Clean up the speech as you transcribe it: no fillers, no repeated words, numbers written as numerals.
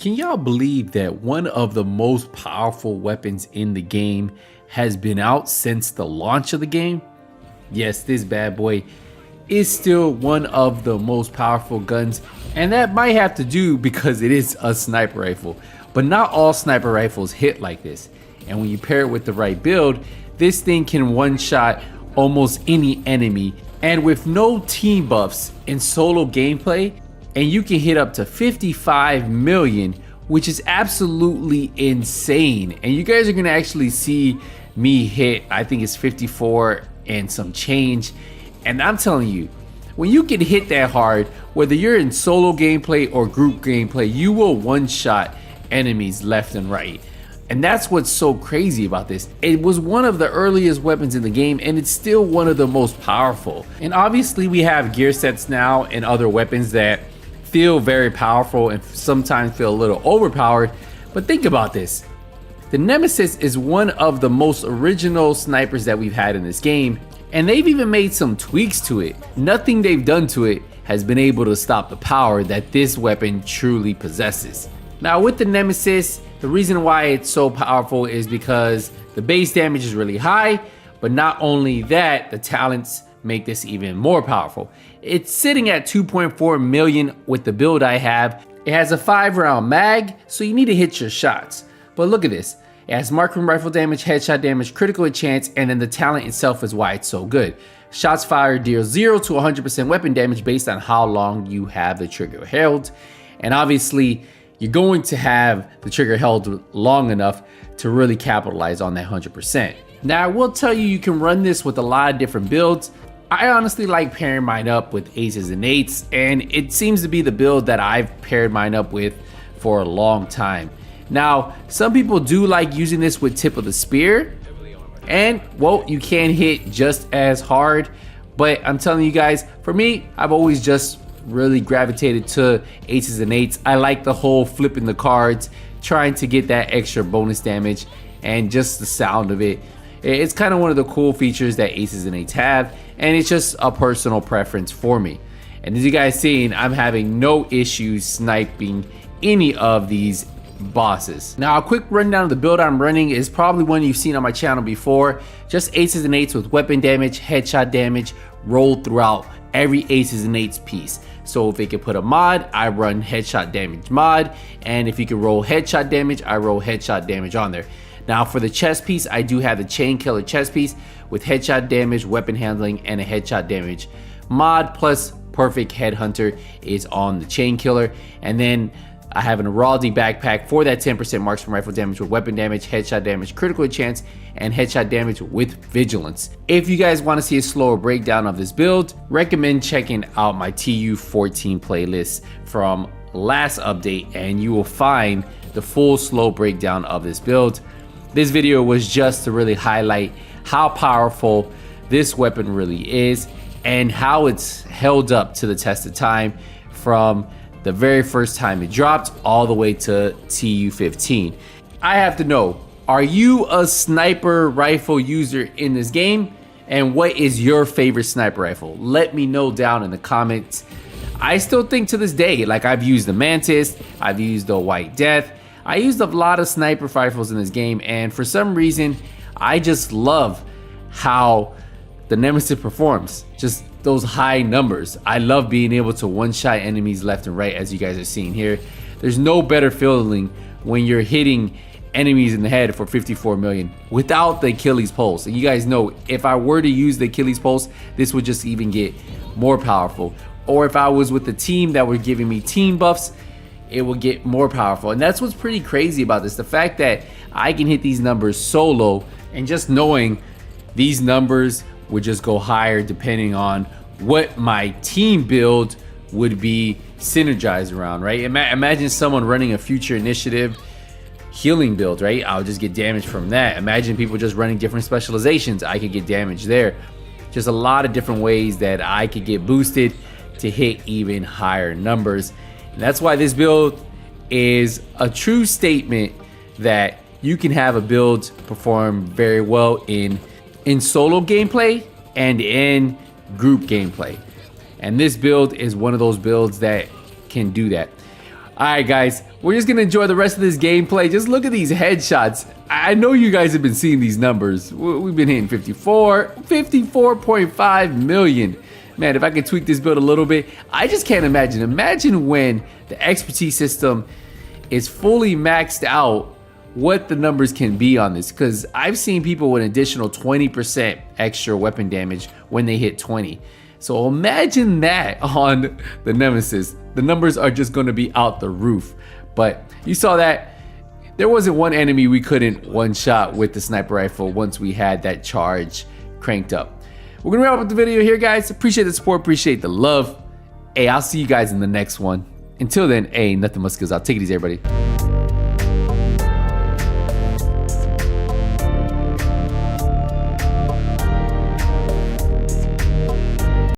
Can y'all believe that one of the most powerful weapons in the game has been out since the launch of the game? Yes, this bad boy is still one of the most powerful guns, and that might have to do because it is a sniper rifle. But not all sniper rifles hit like this, and when you pair it with the right build, this thing can one-shot almost any enemy, and with no team buffs in solo gameplay, and you can hit up to 55 million, which is absolutely insane. And you guys are gonna actually see me hit, I think it's 54 and some change. And I'm telling you, when you can hit that hard, whether you're in solo gameplay or group gameplay, you will one-shot enemies left and right. And that's what's so crazy about this. It was one of the earliest weapons in the game, and it's still one of the most powerful. And obviously we have gear sets now and other weapons that feel very powerful and sometimes feel a little overpowered. But think about this. The Nemesis is one of the most original snipers that we've had in this game, and they've even made some tweaks to it. Nothing they've done to it has been able to stop the power that this weapon truly possesses. Now with the Nemesis, the reason why it's so powerful is because the base damage is really high, but not only that, the talents make this even more powerful. It's sitting at 2.4 million with the build I have. It has a 5-round mag, so you need to hit your shots. But look at this. It has marksman rifle damage, headshot damage, critical chance, and then the talent itself is why it's so good. Shots fired deal 0 to 100% weapon damage based on how long you have the trigger held. And obviously, you're going to have the trigger held long enough to really capitalize on that 100%. Now, I will tell you, you can run this with a lot of different builds. I honestly like pairing mine up with aces and eights, and it seems to be the build that I've paired mine up with for a long time. Now, some people do like using this with tip of the spear, and well, you can hit just as hard, but I'm telling you guys, for me, I've always just really gravitated to aces and eights. I like the whole flipping the cards, trying to get that extra bonus damage, and just the sound of it. It's kind of one of the cool features that aces and eights have, and it's just a personal preference for me. And as you guys seen, I'm having no issues sniping any of these bosses. Now, a quick rundown of the build I'm running is probably one you've seen on my channel before. Just aces and eights with weapon damage, headshot damage rolled throughout every aces and eights piece. So if it can put a mod, I run headshot damage mod, and if you can roll headshot damage, I roll headshot damage on there. Now for the chest piece, I do have the chain killer chest piece with headshot damage, weapon handling, and a headshot damage mod, plus perfect headhunter is on the chain killer. And then I have an Araldi backpack for that 10% marksman rifle damage with weapon damage, headshot damage, critical chance, and headshot damage with vigilance. If you guys want to see a slower breakdown of this build, recommend checking out my TU15 playlist from last update, and you will find the full slow breakdown of this build. This video was just to really highlight how powerful this weapon really is and how it's held up to the test of time from the very first time it dropped all the way to TU15. I have to know, are you a sniper rifle user in this game? And what is your favorite sniper rifle? Let me know down in the comments. I still think to this day, like I've used the Mantis, I've used the White Death, I used a lot of sniper rifles in this game, and for some reason, I just love how the Nemesis performs. Just those high numbers. I love being able to one-shot enemies left and right, as you guys are seeing here. There's no better feeling when you're hitting enemies in the head for 54 million without the Achilles pulse. And you guys know, if I were to use the Achilles pulse, this would just even get more powerful. Or if I was with the team that were giving me team buffs, it will get more powerful. And that's what's pretty crazy about this. The fact that I can hit these numbers solo, and just knowing these numbers would just go higher depending on what my team build would be synergized around, right? Imagine someone running a future initiative healing build, right? I'll just get damage from that. Imagine people just running different specializations. I could get damage there. Just a lot of different ways that I could get boosted to hit even higher numbers. And that's why this build is a true statement that you can have a build perform very well in solo gameplay and in group gameplay. And this build is one of those builds that can do that. Alright guys, we're just gonna enjoy the rest of this gameplay. Just look at these headshots. I know you guys have been seeing these numbers. We've been hitting 54.5 million. Man, if I could tweak this build a little bit, I just can't imagine. Imagine when the expertise system is fully maxed out, what the numbers can be on this. Because I've seen people with an additional 20% extra weapon damage when they hit 20. So imagine that on the Nemesis. The numbers are just going to be out the roof. But you saw that there wasn't one enemy we couldn't one-shot with the sniper rifle once we had that charge cranked up. We're going to wrap up the video here, guys. Appreciate the support. Appreciate the love. Hey, I'll see you guys in the next one. Until then, hey, nothing but skills out. Take it easy, everybody.